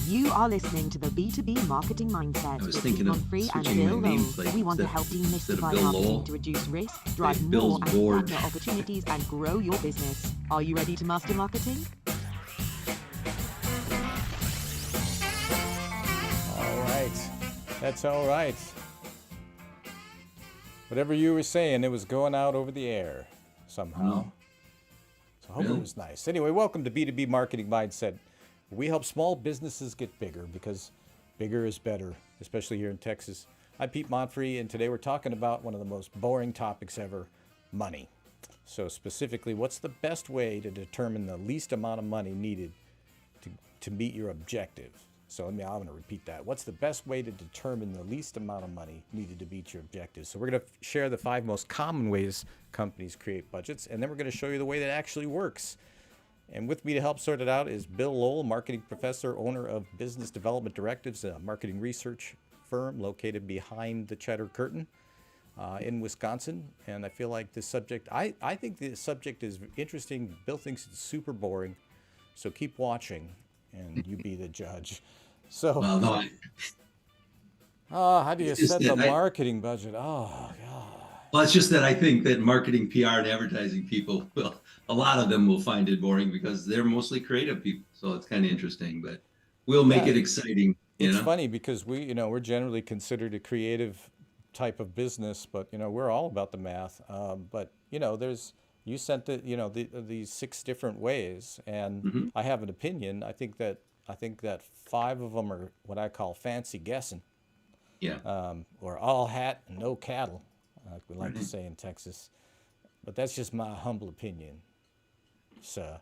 You are listening to the B2B Marketing Mindset I was with thinking Steve of Humphrey and switching my Bill Lowell. nameplate. We want to help Instead of demystify Bill marketing Lowell, to reduce risk, drive more Bill's and board. partner opportunities, and grow your business. Are you ready to master marketing? All right. That's all right. Whatever you were saying, it was going out over the air somehow. So I hope it was nice. Anyway, welcome to B2B Marketing Mindset. We help small businesses get bigger because bigger is better, especially here in Texas. I'm Pete Montfrey, and today we're talking about one of the most boring topics ever, money. So specifically, what's the best way to determine the least amount of money needed to meet your objective? So I'm going to repeat that. What's the best way to determine the least amount of money needed to meet your objectives? So we're going to share the 5 most common ways companies create budgets, and then we're going to show you the way that actually works. And with me to help sort it out is Bill Lowell, marketing professor, owner of Business Development Directives, a marketing research firm located behind the Cheddar Curtain in Wisconsin. And I feel like this subject, I think this subject is interesting. Bill thinks it's super boring. So keep watching and you be the judge. So, Well, no, how do you it's just set the that marketing budget? Oh, God. well, it's just that I think that marketing, PR, and advertising people will, a lot of them will find it boring because they're mostly creative people. So it's kind of interesting, but we'll make Yeah, it exciting, you it's know? funny because we're generally considered a creative type of business, but we're all about the math. But you sent these 6 different ways, and Hmm. I have an opinion. I think that 5 of them are what I call fancy guessing, Yeah. or all hat and no cattle, like we like to Right. say in Texas. But that's just my humble opinion. So,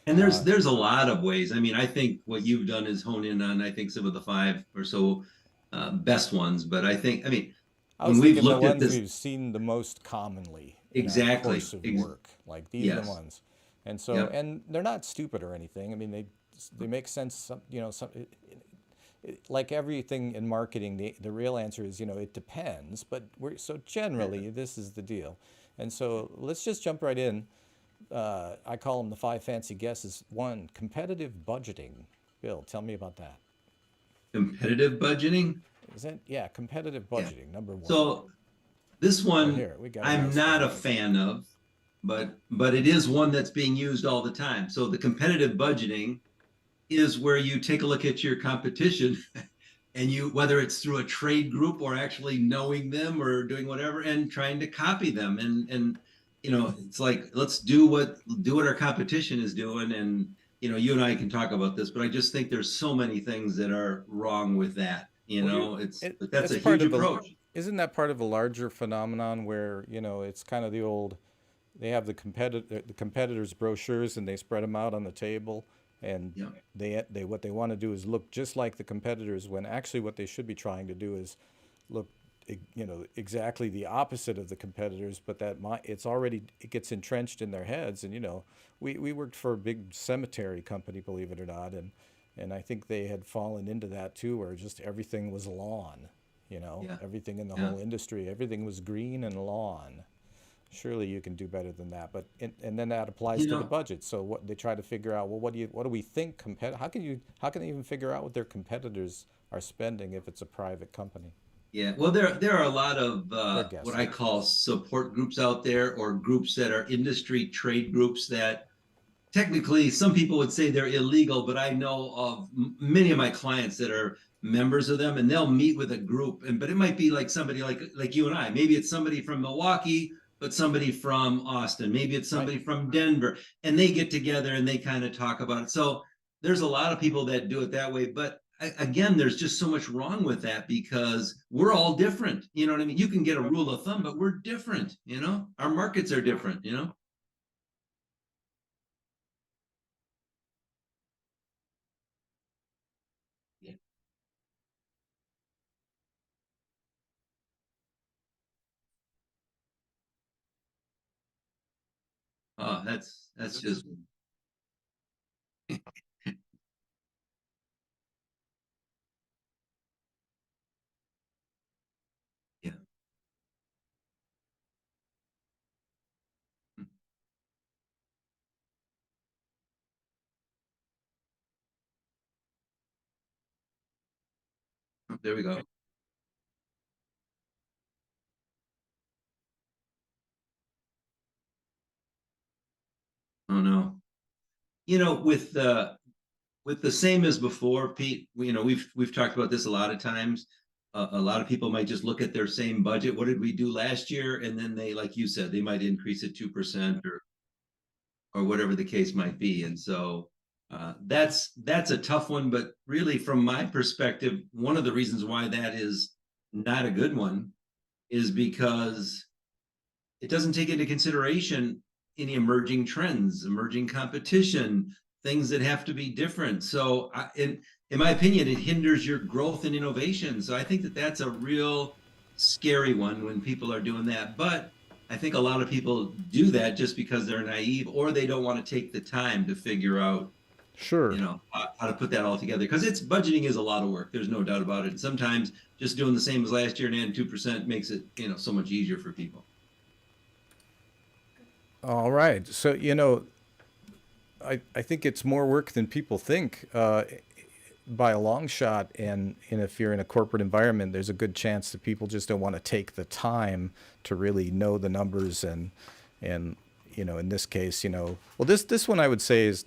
And uh, there's a lot of ways. I mean, I think what you've done is hone in on, I think, some of the 5 or so best ones. But I mean, I was when we've thinking the looked at ones this, we've seen the most commonly in our exactly, course of work. Like these are the yes, ones. And so, yep, and they're not stupid or anything. I mean, they make sense. Like everything in marketing, the real answer is, it depends. But so generally, this is the deal. And so let's just jump right in. I call them the 5 fancy guesses. 1, competitive budgeting. Bill, tell me about that. competitive budgeting. Is that, yeah, competitive Yeah. budgeting, number 1. So this Oh, one here, we got a I'm nice not a graphic. fan of, but it is one that's being used all the time. So the competitive budgeting is where you take a look at your competition and you, whether it's through a trade group or actually knowing them or doing whatever and trying to copy them, and it's like, let's do what our competition is doing. And you and I can talk about this, but I just think there's so many things that are wrong with that. Well, But that's it's a part huge of a, approach. isn't that part of a larger phenomenon where, it's kind of the old, they have the competitors' brochures and they spread them out on the table, and Yeah. they what they want to do is look just like the competitors, when actually what they should be trying to do is look, exactly the opposite of the competitors, but it gets entrenched in their heads. And we worked for a big cemetery company, believe it or not, and I think they had fallen into that too, where just everything was lawn, Yeah. everything in the Yeah. whole industry, everything was green and lawn. Surely you can do better than that. But and then that applies You to the know, budget. So what they try to figure out, well, what do we think how can they even figure out what their competitors are spending if it's a private company? Yeah, well, there are a lot of They're what guessing. I call support groups out there, or groups that are industry trade groups that technically some people would say they're illegal, but I know of many of my clients that are members of them, and they'll meet with a group, but it might be like somebody like you and I. Maybe it's somebody from Milwaukee, but somebody from Austin. Maybe it's Right. somebody from Denver, and they get together and they kind of talk about it. So there's a lot of people that do it that way, but again, there's just so much wrong with that because we're all different. You know what I mean? You can get a rule of thumb, but we're different. Our markets are different. Yeah. Oh, that's just, yeah. there we go. Oh no. With the same as before, Pete, we've talked about this a lot of times. A lot of people might just look at their same budget. What did we do last year? And then they, like you said, they might increase it 2% or whatever the case might be. And so that's a tough one. But really, from my perspective, one of the reasons why that is not a good one is because it doesn't take into consideration any emerging trends, emerging competition, things that have to be different. So in my opinion, it hinders your growth and innovation. So I think that that's a real scary one when people are doing that. But I think a lot of people do that just because they're naive or they don't want to take the time to figure out, Sure. how to put that all together. Because budgeting is a lot of work. There's no doubt about it. And sometimes just doing the same as last year and adding 2% makes it, so much easier for people. All right. So, I think it's more work than people think by a long shot. And if you're in a corporate environment, there's a good chance that people just don't want to take the time to really know the numbers. And in this case, well, this one I would say is,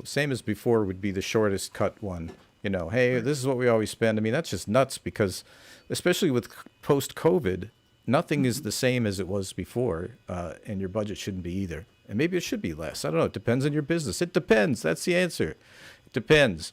same as before would be the shortest cut one. Hey, this is what we always spend. I mean, that's just nuts because especially with post-COVID, nothing is the same as it was before, and your budget shouldn't be either. And maybe it should be less. I don't know. It depends on your business. It depends. That's the answer. It depends.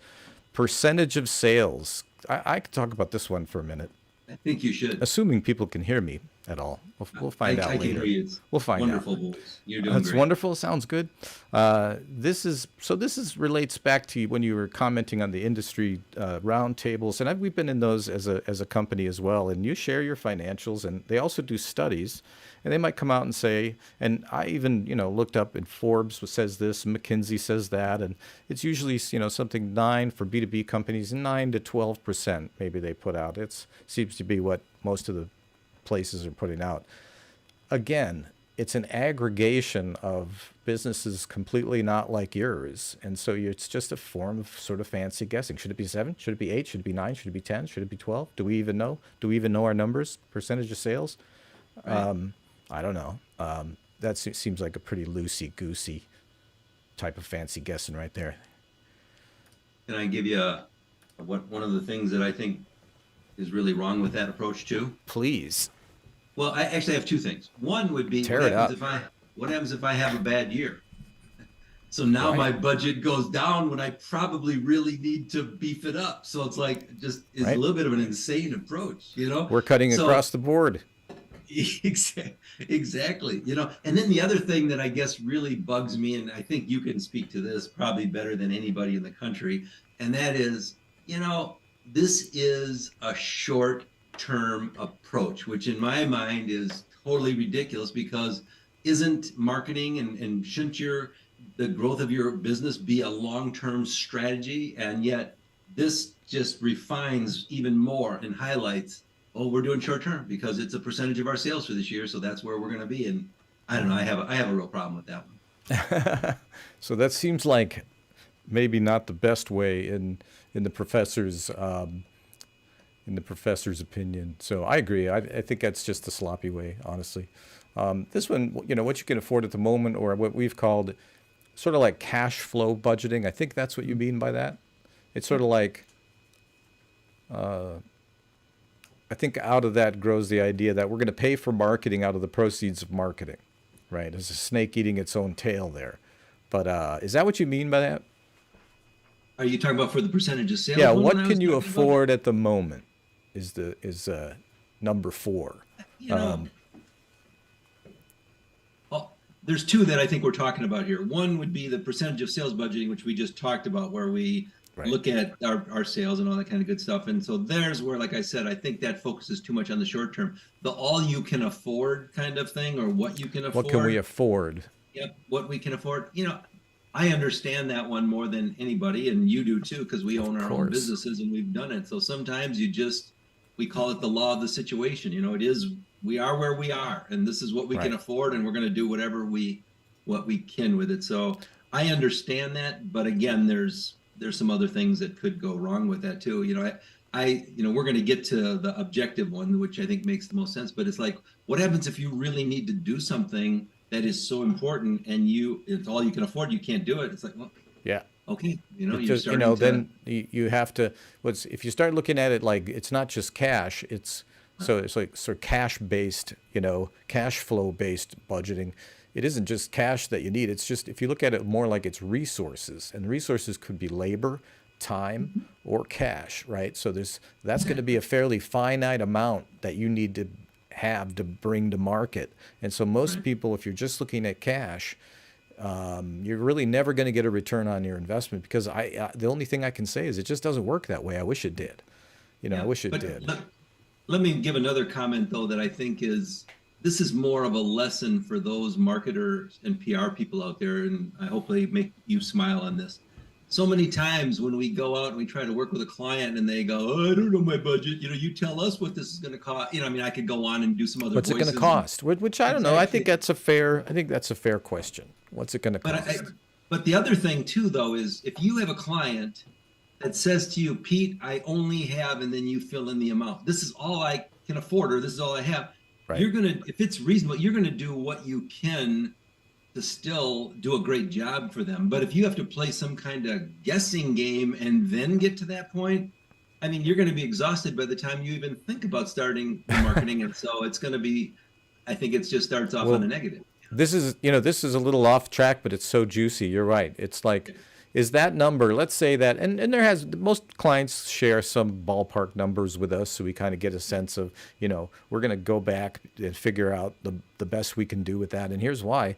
Percentage of sales. I could talk about this one for a minute. I think you should. Assuming people can hear me at all. We'll find out I later. can hear you. It's we'll find wonderful out. Voice. You're doing That's great. wonderful. Sounds good. This relates back to when you were commenting on the industry roundtables, and we've been in those as a company as well. And you share your financials, and they also do studies, and they might come out and say, and I even looked up, and Forbes says this, and McKinsey says that, and it's usually something 9 for B2B companies, 9 to 12% maybe they put out. It seems to be what most of the places are putting out. Again, it's an aggregation of businesses completely not like yours. And so it's just a form of sort of fancy guessing. Should it be 7? Should it be 8? Should it be 9? Should it be 10? Should it be 12? Do we even know? Do we even know our numbers, percentage of sales? Right. I don't know. That seems like a pretty loosey-goosey type of fancy guessing right there. Can I give you one of the things that I think is really wrong with that approach too? Please. Well, I actually have 2 things. One would be Tear it up. what happens if I have a bad year? So now my budget goes down when I probably really need to beef it up. So it's like it's a little bit of an insane approach, We're cutting across the board. Exactly. And then the other thing that I guess really bugs me, and I think you can speak to this probably better than anybody in the country, and that is, this is a short-term approach, which in my mind is totally ridiculous because isn't marketing and shouldn't the growth of your business be a long-term strategy? And yet this just refines even more and highlights, we're doing short-term because it's a percentage of our sales for this year. So that's where we're going to be. And I don't know, I have a real problem with that one. So that seems like maybe not the best way in the professor's opinion. So I agree. I think that's just the sloppy way, honestly. This one, what you can afford at the moment, or what we've called sort of like cash flow budgeting. I think that's what you mean by that. It's sort of like, I think out of that grows the idea that we're going to pay for marketing out of the proceeds of marketing, right? There's a snake eating its own tail there. But is that what you mean by that? Are you talking about for the percentage of sales? Yeah, what can you afford at the moment is number 4. Well, there's 2 that I think we're talking about here. One would be the percentage of sales budgeting, which we just talked about, where we look at our sales and all that kind of good stuff. And so there's where, like I said, I think that focuses too much on the short term. The all you can afford kind of thing, or what you can afford. What can we afford? Yep, what we can afford. I understand that one more than anybody, and you do too, because we own our own businesses and we've done it. So sometimes we call it the law of the situation. We are where we are, and this is what we can afford, and we're going to do what we can with it. So I understand that, but again, there's some other things that could go wrong with that too. we're going to get to the objective one, which I think makes the most sense, but it's like, what happens if you really need to do something that is so important and it's all you can afford, you can't do it. It's like, well, Yeah. okay, It you're just, starting to, then you have to, if you start looking at it like it's not just cash, it's like sort of cash based, cash flow based budgeting. It isn't just cash that you need. It's just, if you look at it more like it's resources, and resources could be labor, time, or cash, right? So that's going to be a fairly finite amount that you need to have to bring to market. And so most Right. people, if you're just looking at cash, you're really never going to get a return on your investment, because the only thing I can say is it just doesn't work that way. I wish it did. I wish it But did. let me give another comment though that I think this is more of a lesson for those marketers and PR people out there, and I hopefully make you smile on this. So many times when we go out and we try to work with a client and they go, "Oh, I don't know my budget. You tell us what this is going to cost." I could go on and do some other What's it going to voices. cost? Which I don't know. I think Exactly. that's a fair question. What's it going to But cost? but the other thing too, though, is if you have a client that says to you, "Pete, I only have," and then you fill in the amount. This is all I can afford, or this is all I have. Right. You're gonna, if it's reasonable, you're gonna do what you can to still do a great job for them. But if you have to play some kind of guessing game and then get to that point, you're going to be exhausted by the time you even think about starting the marketing. And so it's going to be, I think it just starts off on a negative. This is a little off track, but it's so juicy. You're right. It's like, is that number, let's say that, and most clients share some ballpark numbers with us, so we kind of get a sense of, we're going to go back and figure out the best we can do with that. And here's why.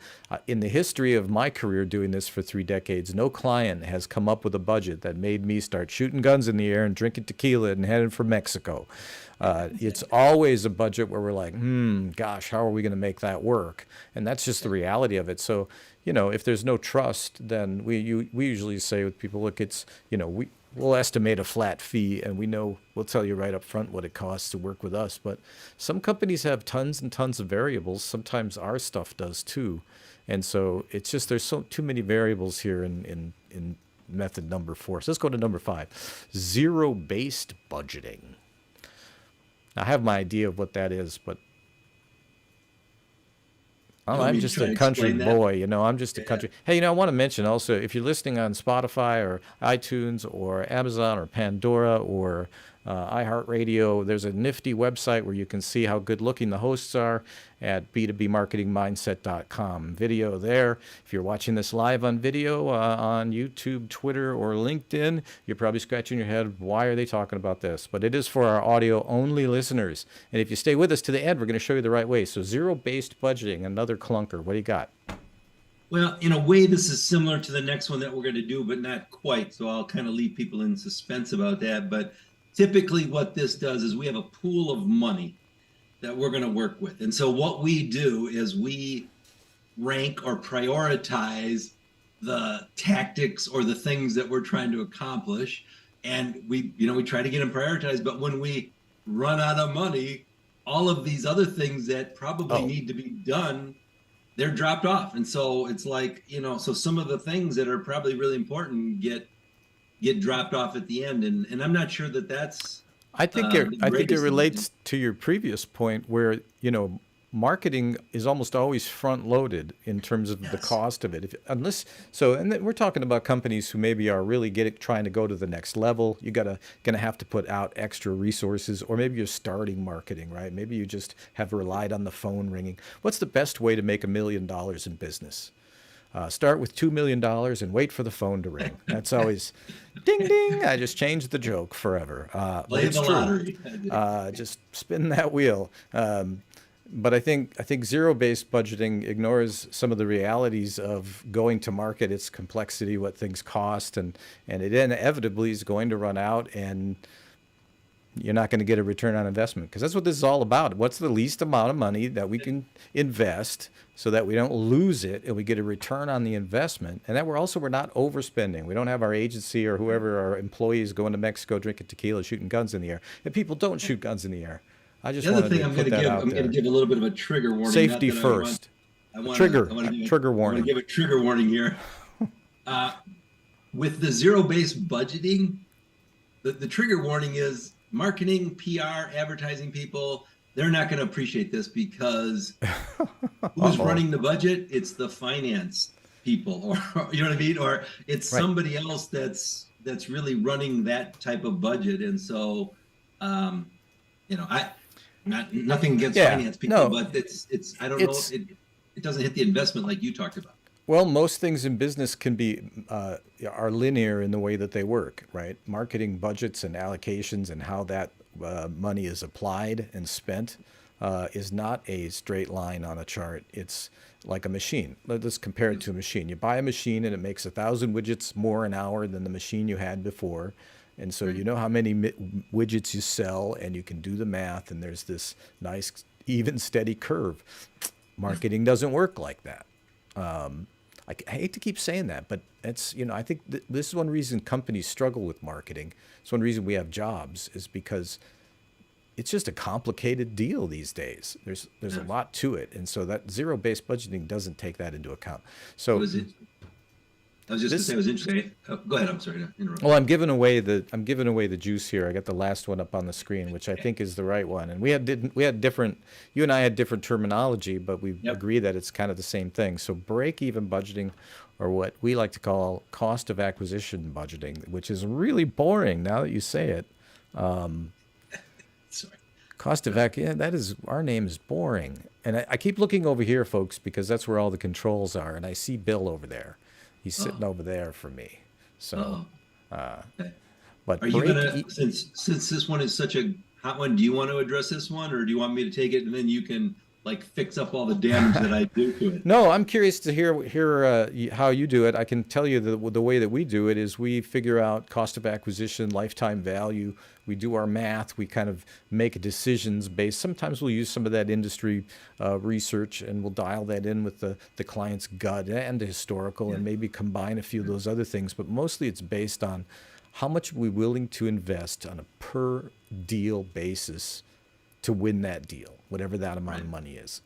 In the history of my career doing this for 3 decades, no client has come up with a budget that made me start shooting guns in the air and drinking tequila and heading for Mexico. It's always a budget where we're like, gosh, how are we going to make that work? And that's just the reality of it. So, if there's no trust, then we usually say with people, look, it's, we'll estimate a flat fee, and we'll tell you right up front what it costs to work with us. But some companies have tons and tons of variables. Sometimes our stuff does too. And so it's just, there's too many variables here in method number 4. So let's go to number 5, zero-based budgeting. I have my idea of what that is, but I'm just a country boy, I'm just a country. Hey, I want to mention also, if you're listening on Spotify or iTunes or Amazon or Pandora or iHeartRadio, there's a nifty website where you can see how good looking the hosts are at b2bmarketingmindset.com. Video there. If you're watching this live on video on YouTube, Twitter, or LinkedIn, you're probably scratching your head, why are they talking about this? But it is for our audio only listeners. And if you stay with us to the end, we're going to show you the right way. So zero-based budgeting, another clunker. What do you got? Well, in a way, this is similar to the next one that we're going to do, but not quite. So I'll kind of leave people in suspense about that. But typically what this does is we have a pool of money that we're going to work with. And so what we do is we rank or prioritize the tactics or the things that we're trying to accomplish. And we try to get them prioritized. But when we run out of money, all of these other things that probably need to be done, they're dropped off. And so it's like, so some of the things that are probably really important get dropped off at the end. And I'm not sure that that's I think it relates to your previous point where, marketing is almost always front loaded in terms of the cost of it. And then we're talking about companies who maybe are really trying to go to the next level. You're going to have to put out extra resources, or maybe you're starting marketing, right? Maybe you just have relied on the phone ringing. What's the best way to make $1 million in business? Start with $2 million and wait for the phone to ring. That's always ding, ding. I just changed the joke forever. But it's true. Just spin that wheel. But I think zero-based budgeting ignores some of the realities of going to market, its complexity, what things cost, and it inevitably is going to run out, and you're not going to get a return on investment, because that's what this is all about. What's the least amount of money that we can invest so that we don't lose it and we get a return on the investment, and that we're not overspending. We don't have our agency or whoever, our employees, going to Mexico drinking tequila, shooting guns in the air. And people don't shoot guns in the air. I just wanted to put that out there. I'm going to give a little bit of a trigger warning. Safety first. Trigger warning. I want to give a trigger warning here. With the zero-based budgeting, the trigger warning is marketing, PR, advertising people, they're not going to appreciate this because who's running the budget? It's the finance people, or you know what I mean? Or it's Right. somebody else that's really running that type of budget. And so, I nothing against Yeah. finance people, No, but it's I don't know, it's it doesn't hit the investment like you talked about. well, most things in business can be are linear in the way that they work, right? Marketing budgets and allocations and how that money is applied and spent is not a straight line on a chart. It's like a machine. Let's compare it to a machine. You buy a machine and it makes 1,000 widgets more an hour than the machine you had before. And so you know how many widgets you sell, and you can do the math, and there's this nice, even, steady curve. Marketing doesn't work like that. I hate to keep saying that, but it's, I think this is one reason companies struggle with marketing. It's one reason we have jobs, is because it's just a complicated deal these days. There's a lot to it. And so that zero-based budgeting doesn't take that into account. So Was it? I was just going to say it was interesting. Oh, go ahead. I'm sorry to interrupt. well, I'm giving away the juice here. I got the last one up on the screen, which I think is the right one. And we had different, you and I had different terminology, but we agree that it's kind of the same thing. So break-even budgeting, or what we like to call cost of acquisition budgeting, which is really boring now that you say it. Sorry. Cost of that is, our name is boring. And I keep looking over here, folks, because that's where all the controls are. And I see Bill over there. He's sitting over there for me. So, Okay. but Are you gonna, since this one is such a hot one, do you want to address this one, or do you want me to take it and then you can like fix up all the damage that I do to it? No, I'm curious to hear how you do it. I can tell you the way that we do it is we figure out cost of acquisition, lifetime value. We do our math. We kind of make decisions based. Sometimes we'll use some of that industry research, and we'll dial that in with the client's gut and the historical, and maybe combine a few of those other things. But mostly it's based on how much we're willing to invest on a per deal basis to win that deal, whatever that amount of money is.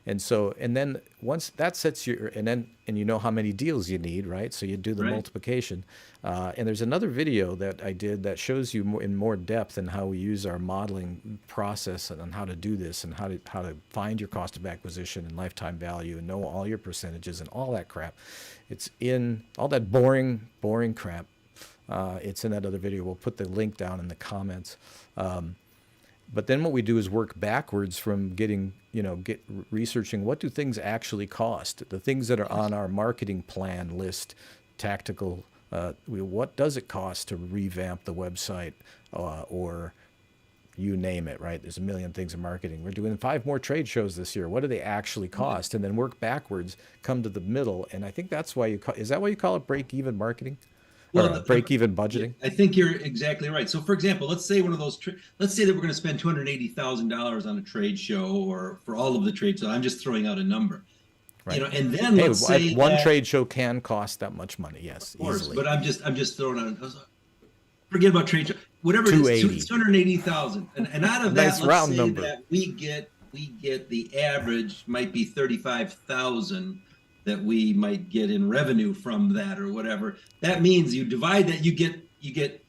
And then once that sets you, and you know how many deals you need, right? So you do the multiplication. And there's another video that I did that shows you in more depth and how we use our modeling process and on how to do this, and how to find your cost of acquisition and lifetime value and know all your percentages and all that crap. It's in all that boring crap. It's in that other video. We'll put the link down in the comments. But then what we do is work backwards from researching what do things actually cost, the things that are on our marketing plan list, tactical. What does it cost to revamp the website, or you name it, right? There's a million things in marketing. We're doing 5 more trade shows this year. What do they actually cost? And then work backwards, come to the middle. And I think that's why is that why you call it break-even marketing? Well, break-even budgeting. I think you're exactly right. So, for example, let's say one of those. Let's say that we're going to spend $280,000 on a trade show, or for all of the trade shows. I'm just throwing out a number. Right. And then let's say one trade show can cost that much money. Yes, of course, easily. But I'm just throwing out. Forget about trade show. Whatever it is, 280,000, and out of that, nice let's round say number. that we get the average might be 35,000. That we might get in revenue from that, or whatever. That means you divide that, you get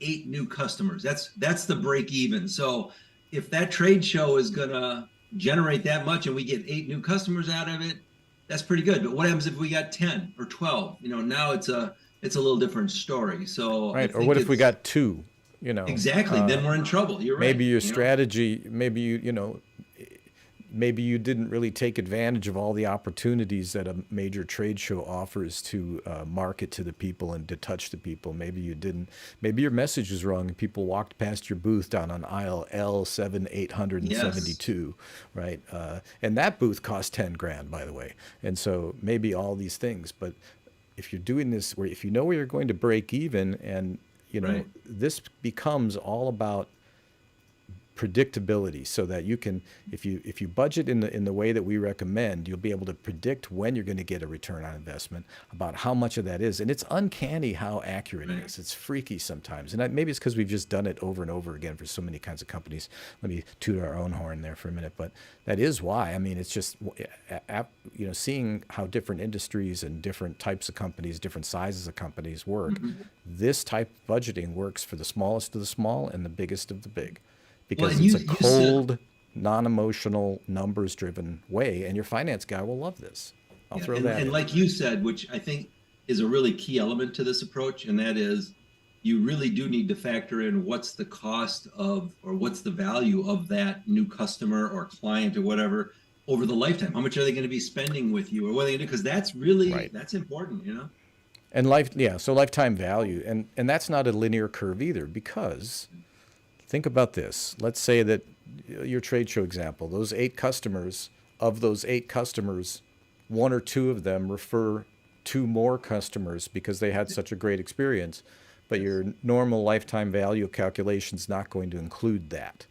8 new customers. That's the break even. So if that trade show is gonna generate that much and we get 8 new customers out of it, that's pretty good. But what happens if we got 10 or 12? Now it's a little different story. So right. Or what if we got 2? Exactly. Then we're in trouble. You're right. Maybe your strategy. Maybe maybe you didn't really take advantage of all the opportunities that a major trade show offers to market to the people and to touch the people. Maybe you didn't. Maybe your message was wrong and people walked past your booth down on aisle L7872, right? And that booth cost 10 grand, by the way. And so maybe all these things. But if you're doing this, where if you know where you're going to break even, and this becomes all about predictability, so that you can, if you budget in the way that we recommend, you'll be able to predict when you're going to get a return on investment, about how much of that is. And it's uncanny how accurate it is. It's freaky sometimes. And maybe it's because we've just done it over and over again for so many kinds of companies. Let me toot our own horn there for a minute, but that is why. I mean, it's just, seeing how different industries and different types of companies, different sizes of companies work. This type of budgeting works for the smallest of the small and the biggest of the big, because it's a cold, non-emotional, numbers-driven way, and your finance guy will love this. I'll throw that in. And like you said, which I think is a really key element to this approach, and that is, you really do need to factor in what's the cost of, or what's the value of that new customer or client or whatever over the lifetime. How much are they going to be spending with you, or what are they going to do? Because that's really, that's important, And so lifetime value, and that's not a linear curve either, because think about this. Let's say that your trade show example, those 8 customers, of those 8 customers, 1 or 2 of them refer 2 more customers because they had such a great experience, but your normal lifetime value calculation is not going to include that.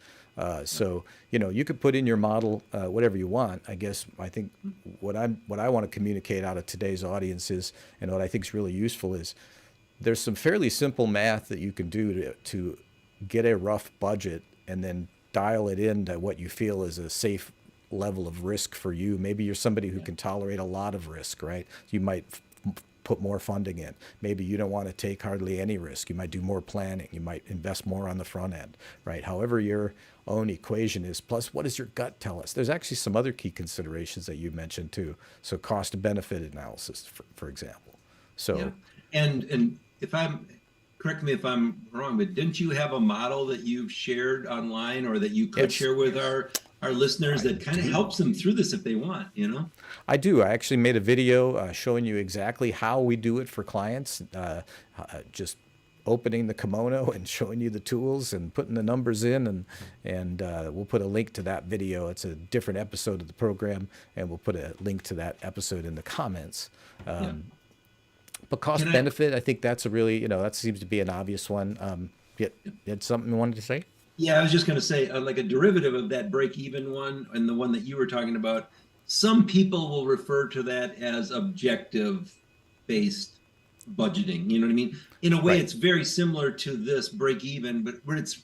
So, you could put in your model whatever you want. I guess I think what I want to communicate out of today's audience is, and what I think is really useful is, there's some fairly simple math that you can do to get a rough budget and then dial it into what you feel is a safe level of risk for you. Maybe you're somebody who can tolerate a lot of risk, right? You might put more funding in. Maybe you don't want to take hardly any risk. You might do more planning. You might invest more on the front end, right? However your own equation is, plus what does your gut tell us? There's actually some other key considerations that you mentioned too. So cost benefit analysis, for example. So, and correct me if I'm wrong, but didn't you have a model that you've shared online, or that you could share with our listeners that kind of helps them through this if they want, I do. I actually made a video showing you exactly how we do it for clients, just opening the kimono and showing you the tools and putting the numbers in, and we'll put a link to that video. It's a different episode of the program, and we'll put a link to that episode in the comments. But cost benefit, I think that's a really, that seems to be an obvious one. You had something you wanted to say? Yeah, I was just going to say, like a derivative of that break-even one, and the one that you were talking about, some people will refer to that as objective-based budgeting. You know what I mean? In a way, it's very similar to this break-even, but what it's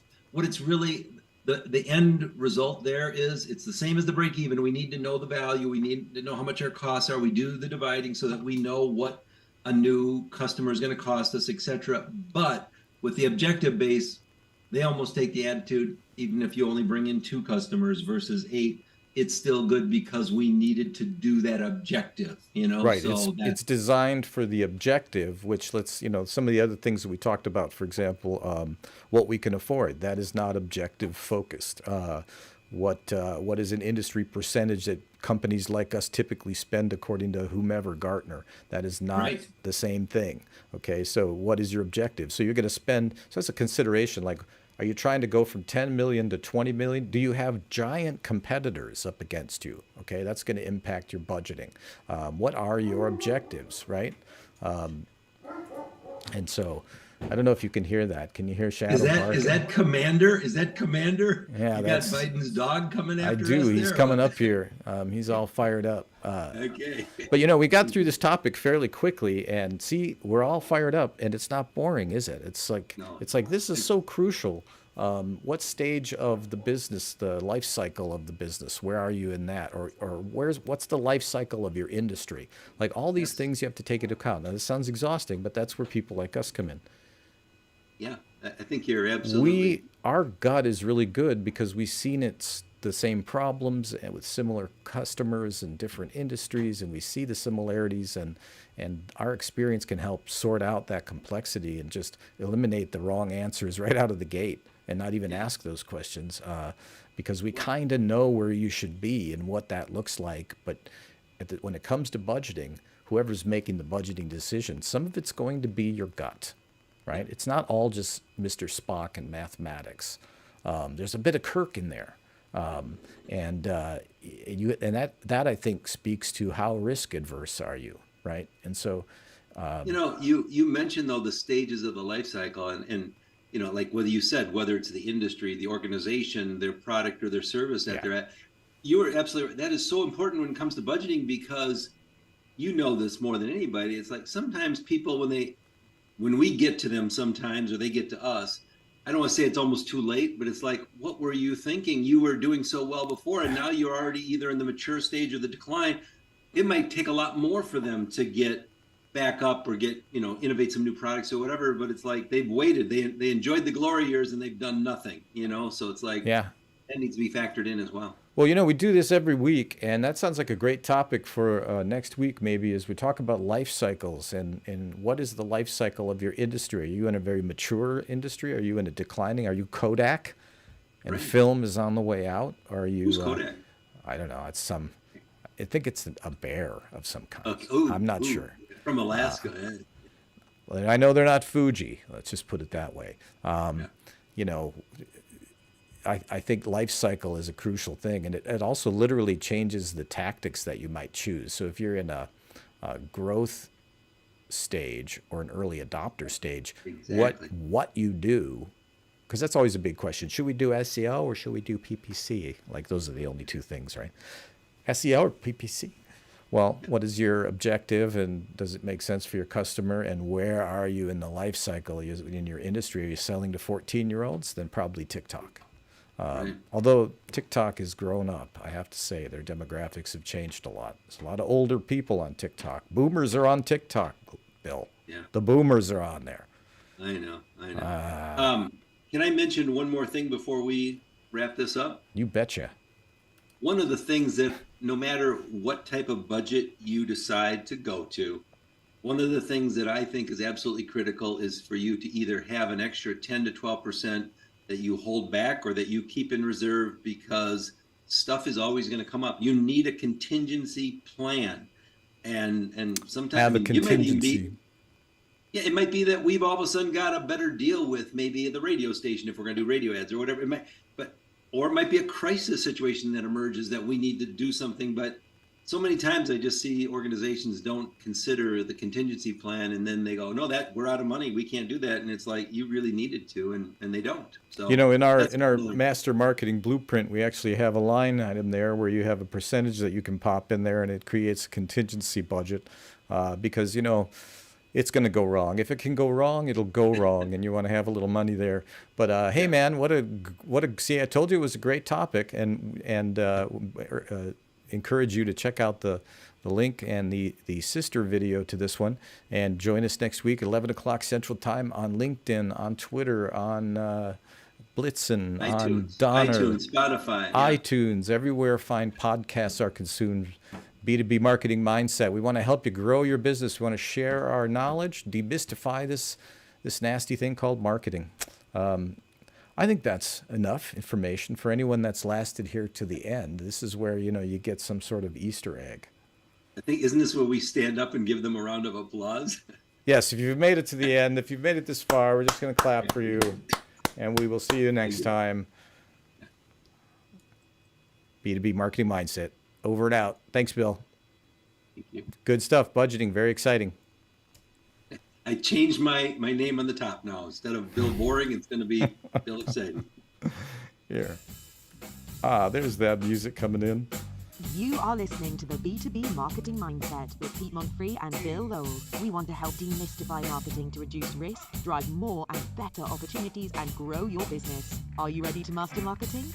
really, the end result there is, it's the same as the break-even. We need to know the value. We need to know how much our costs are. We do the dividing so that we know what a new customer is going to cost us, etc. But with the objective base, they almost take the attitude, even if you only bring in 2 customers versus 8, it's still good because we needed to do that objective, Right. So it's designed for the objective, which some of the other things that we talked about, for example, what we can afford, that is not objective focused. What is an industry percentage that companies like us typically spend according to whomever, Gartner? That is not the same thing. Okay, so what is your objective? So you're going to spend, so that's a consideration, like, are you trying to go from 10 million to 20 million? Do you have giant competitors up against you? Okay, that's going to impact your budgeting. What are your objectives, right? And so, I don't know if you can hear that. Can you hear Shadow barking? Is that Commander? Is that Commander? Yeah, you got Biden's dog coming after us? I do. He's there? coming up here. He's all fired up. Okay. But we got through this topic fairly quickly, and see, we're all fired up, and it's not boring, is it? It's like this is so crucial. What stage of the business, the life cycle of the business, where are you in that? Or what's the life cycle of your industry? Like all these things you have to take into account. Now, this sounds exhausting, but that's where people like us come in. Yeah, I think you're absolutely. Our gut is really good because we've seen the same problems and with similar customers in different industries, and we see the similarities, and our experience can help sort out that complexity and just eliminate the wrong answers right out of the gate and not even ask those questions because we kind of know where you should be and what that looks like. But when it comes to budgeting, whoever's making the budgeting decision, some of it's going to be your gut. Right? It's not all just Mr. Spock and mathematics. There's a bit of Kirk in there. And that I think speaks to how risk adverse are you, right? And so, you mentioned though the stages of the life cycle, and like whether you said, whether it's the industry, the organization, their product or their service that they're at, you are absolutely right. That is so important when it comes to budgeting, because you know this more than anybody. It's like sometimes people, when we get to them sometimes, or they get to us, I don't want to say it's almost too late, but it's like, what were you thinking? You were doing so well before, and now you're already either in the mature stage or the decline. It might take a lot more for them to get back up or get, innovate some new products or whatever, but it's like they've waited. They enjoyed the glory years and they've done nothing, so it's like, that needs to be factored in as well. Well, we do this every week, and that sounds like a great topic for next week, maybe, as we talk about life cycles and what is the life cycle of your industry. Are you in a very mature industry? Are you in a declining? Are you Kodak and film is on the way out? Or are you? Who's Kodak? I don't know. I think it's a bear of some kind. Okay. I'm not sure. From Alaska. Well, I know they're not Fuji. Let's just put it that way. I think life cycle is a crucial thing, and it also literally changes the tactics that you might choose. So if you're in a growth stage or an early adopter stage, what you do, because that's always a big question. Should we do SEO or should we do PPC? Like, those are the only two things, right? SEO or PPC? Well, what is your objective, and does it make sense for your customer, and where are you in the life cycle in your industry? Are you selling to 14-year-olds? Then probably TikTok. Although TikTok has grown up, I have to say, their demographics have changed a lot. There's a lot of older people on TikTok. Boomers are on TikTok, Bill. Yeah. The boomers are on there. I know. Can I mention one more thing before we wrap this up? You betcha. One of the things that no matter what type of budget you decide to go to, one of the things that I think is absolutely critical is for you to either have an extra 10 to 12% that you hold back or that you keep in reserve, because stuff is always going to come up. You need a contingency plan. And sometimes have a contingency. It might be that we've all of a sudden got a better deal with maybe the radio station if we're going to do radio ads or whatever. Or it might be a crisis situation that emerges that we need to do something. But so many times I just see organizations don't consider the contingency plan, and then they go, no, we're out of money, we can't do that. And it's like, you really needed to, and they don't. So in our master marketing blueprint, we actually have a line item there where you have a percentage that you can pop in there, and it creates a contingency budget, because it's going to go wrong. If it can go wrong, it'll go wrong, and you want to have a little money there. But hey, man, see, I told you it was a great topic, and encourage you to check out the link and the sister video to this one, and join us next week at 11 o'clock Central Time on LinkedIn, on Twitter, on Blitzen, on Donner, iTunes, Spotify, iTunes, everywhere fine podcasts are consumed. B2B Marketing Mindset. We want to help you grow your business. We want to share our knowledge, demystify this nasty thing called marketing. I think that's enough information for anyone that's lasted here to the end. This is where, you get some sort of Easter egg. I think, isn't this where we stand up and give them a round of applause? Yes, if you've made it to the end, if you've made it this far, we're just going to clap for you, and we will see you next time. B2B Marketing Mindset. Over and out. Thanks, Bill. Thank you. Good stuff. Budgeting. Very exciting. I changed my name on the top now. Instead of Bill Boring, it's going to be Bill Exciting. Here. There's that music coming in. You are listening to the B2B Marketing Mindset with Pete Monfrey and Bill Lowell. We want to help demystify marketing to reduce risk, drive more and better opportunities, and grow your business. Are you ready to master marketing?